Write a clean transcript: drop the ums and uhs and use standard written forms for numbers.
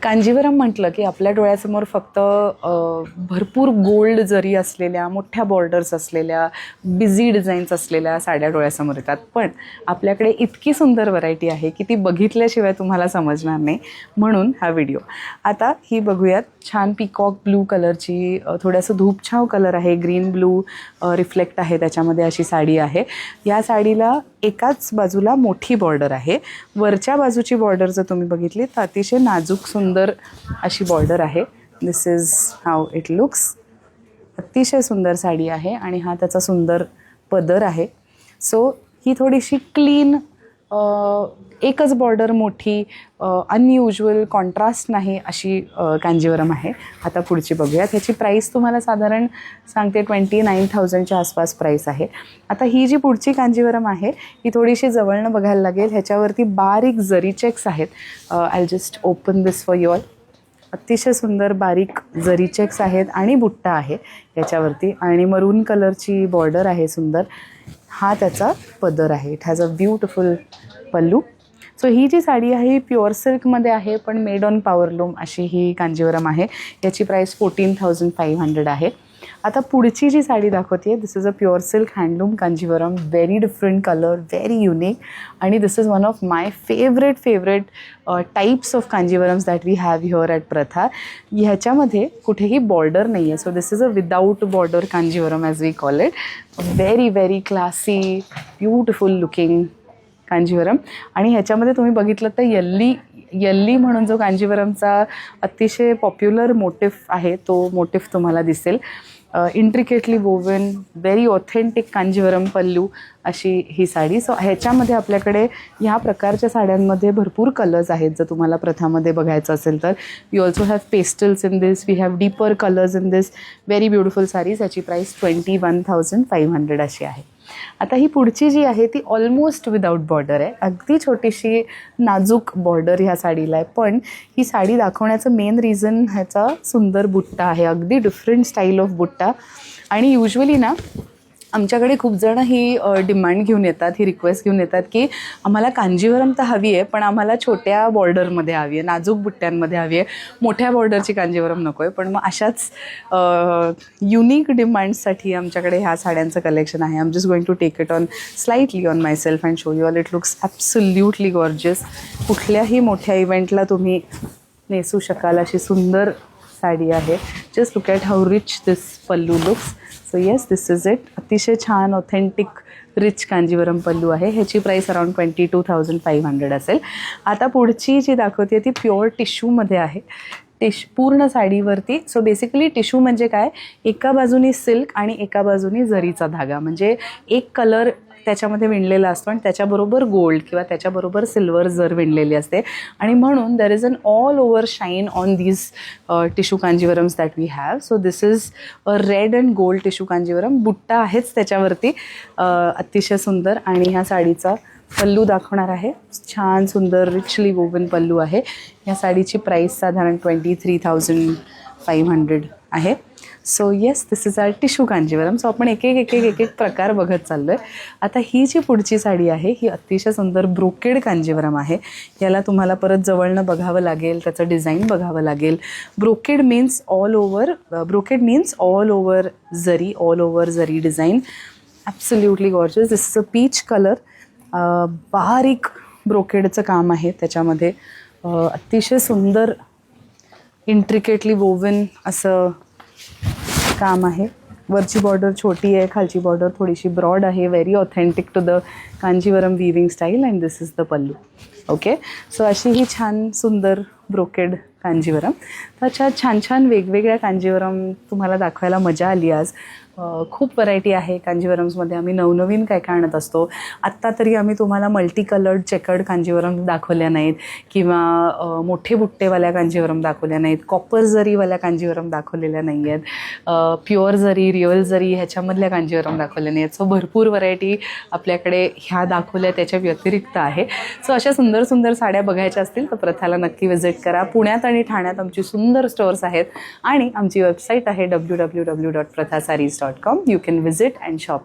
कांजीवरम म्हटलं की आपल्या डोळ्यासमोर फक्त भरपूर गोल्ड जरी असलेल्या, मोठ्या बॉर्डर्स असलेल्या, बिझी डिझाईन्स असलेल्या साड्या डोळ्यासमोर येतात. पण आपल्याकडे इतकी सुंदर व्हरायटी आहे की ती बघितल्याशिवाय तुम्हाला समजणार नाही, म्हणून हा व्हिडिओ. आता ही बघूयात. छान पिकॉक ब्लू कलरची, थोडंसं धूपछाव कलर आहे, ग्रीन ब्लू रिफ्लेक्ट आहे त्याच्यामध्ये, अशी साडी आहे. या साडीला एकाच बाजूला मोठी बॉर्डर आहे. वरच्या बाजूची बॉर्डर जर तुम्ही बघितली तर अतिशय नाजूक सुंदर अशी बॉर्डर आहे. दिस इज हाऊ इट लुक्स. अतिशय सुंदर साडी आहे आणि हा त्याचा सुंदर पदर आहे. सो ही थोडीशी क्लीन, एकच बॉर्डर मोठी, अनयुज्युअल, कॉन्ट्रास्ट नाही अशी कांजीवरम आहे. आता पुढची बघूयात. ह्याची प्राईस तुम्हाला साधारण सांगते 29,000च्या आसपास प्राईस आहे. आता ही जी पुढची कांजीवरम आहे ही थोडीशी जवळनं बघायला लागेल. ह्याच्यावरती बारीक जरी चेक्स आहेत. I just open this for you all. अतिशय सुंदर बारीक जरी चेक्स आहेत आणि बुट्टा आहे याच्यावरती, आणि मरून कलरची बॉर्डर आहे सुंदर. हा त्याचा पदर आहे. It has a beautiful pallu. So ही जी साडी आहे ही प्युअर सिल्कमध्ये आहे, पण मेड ऑन पॉवरलूम अशी ही कांजीवरम आहे. याची प्राईस 14,500 आहे. आता पुढची जी साडी दाखवते, this is a pure silk handloom Kanjeevaram. Very different colour, very unique, आणि this is one of my favourite types of Kanjeevarams that we have here at Pratha. ह्याच्यामध्ये कुठेही बॉर्डर नाही आहे. So this is a without border Kanjeevaram as we call it. Very classy, beautiful looking Kanjeevaram. आणि ह्याच्यामध्ये तुम्ही बघितलं तर यल्ली म्हणून जो कांजीवरमचा अतिशय पॉप्युलर मोटिफ आहे तो मोटिफ तुम्हाला दिसेल. Intricately woven, very authentic Kanjeevaram pallu अशी ही साडी. सो ह्याच्यामध्ये आपल्याकडे ह्या प्रकारच्या साड्यांमध्ये भरपूर कलर्स आहेत. जर तुम्हाला प्रथामध्ये बघायचं असेल तर we also have pastels in this, we have deeper colours in this. Very beautiful saris. याची प्राईस 21,500 अशी आहे. आता ही पुढची जी आहे ती ऑलमोस्ट विदाऊट बॉर्डर आहे. अगदी छोटीशी नाजूक बॉर्डर ह्या साडीला आहे, पण ही साडी दाखवण्याचं मेन रिझन ह्याचा सुंदर बुट्टा आहे. अगदी डिफरंट स्टाईल ऑफ बुट्टा. आणि युजली ना आमच्याकडे खूप जण ही डिमांड घेऊन येतात, ही रिक्वेस्ट घेऊन येतात की आम्हाला कांजीवरम तर हवी आहे, पण आम्हाला छोट्या बॉर्डरमध्ये हवी आहे, नाजूक बुट्ट्यांमध्ये हवी आहे, मोठ्या बॉर्डरची कांजीवरम नको आहे. पण मग अशाच युनिक डिमांड्ससाठी आमच्याकडे ह्या साड्यांचं कलेक्शन आहे. I am just going to take it on slightly on myself and show you all. It looks absolutely gorgeous. कुठल्याही मोठ्या इव्हेंटला तुम्ही नेसू शकाल अशी सुंदर साडी आहे. Just look at how rich this pallu looks. So yes, this is it. अतिशय छान authentic rich Kanjeevaram पल्लू आहे. ह्याची प्राईस अराउंड 22,500 असेल. आता पुढची जी दाखवते ती प्युअर टिश्यूमध्ये आहे. पूर्ण साडीवरती. सो बेसिकली टिश्यू म्हणजे काय, एका बाजूनी सिल्क आणि एका बाजूनी जरीचा धागा, म्हणजे एक कलर त्याच्यामध्ये विणलेला असतो आणि त्याच्याबरोबर गोल्ड किंवा त्याच्याबरोबर सिल्वर जर विणलेली असते. आणि म्हणून there is an all over shine on these tissue Kanjeevarams that we have. So this is a red and gold tissue Kanjeevaram. बुट्टा आहेच त्याच्यावरती, अतिशय सुंदर. आणि ह्या साडीचा पल्लू दाखवणार आहे. छान सुंदर रिचली वोवन पल्लू आहे. या साडीची प्राईस साधारण 23,500 आहे. So yes, this is our tissue Kanjivaram. So आपण एक एक प्रकार बघत चाललो आहे. आता ही जी पुढची साडी आहे ही अतिशय सुंदर ब्रोकेड कांजीवरम आहे. याला तुम्हाला परत जवळनं बघावं लागेल, त्याचं डिझाईन बघावं लागेल. Brocade means all over zari design. Absolutely gorgeous. This is a peach colour. बारीक ब्रोकेडचं काम आहे त्याच्यामध्ये. अतिशय सुंदर इंट्रिकेटली वोवन असं काम आहे. वरची बॉर्डर छोटी आहे, खालची बॉर्डर थोडीशी ब्रॉड आहे. Very authentic to the Kanjivaram weaving style. And this is the pallu. Okay. So अशी ही छान सुंदर ब्रोकेड कांजीवरम. तर अशा छान वेगवेगळ्या कांजीवरम तुम्हाला दाखवायला मजा आली आज. खूप व्हरायटी आहे कांजीवरम्समध्ये. आम्ही नवनवीन काय काय आणत असतो. आत्ता तरी आम्ही तुम्हाला मल्टी कलर्ड चेकर्ड कांजीवरम दाखवल्या नाहीत, किंवा मोठे बुट्टेवाल्या कांजीवरम दाखवल्या नाहीत, कॉपर जरीवाल्या कांजीवरम दाखवलेल्या नाही आहेत, प्युअर जरी, रिअल जरी ह्याच्यामधल्या कांजीवरम दाखवल्या नाही आहेत. सो भरपूर व्हरायटी आपल्याकडे ह्या दाखवल्या त्याच्या व्यतिरिक्त आहे. सो अशा सुंदर सुंदर साड्या बघायच्या असतील तर प्रथाला नक्की व्हिजिट करा. पुण्यात आणि ठाण्यात आमची सुंदर स्टोअर्स आहेत आणि आमची वेबसाईट आहे www.prathasarees.com. You can visit and shop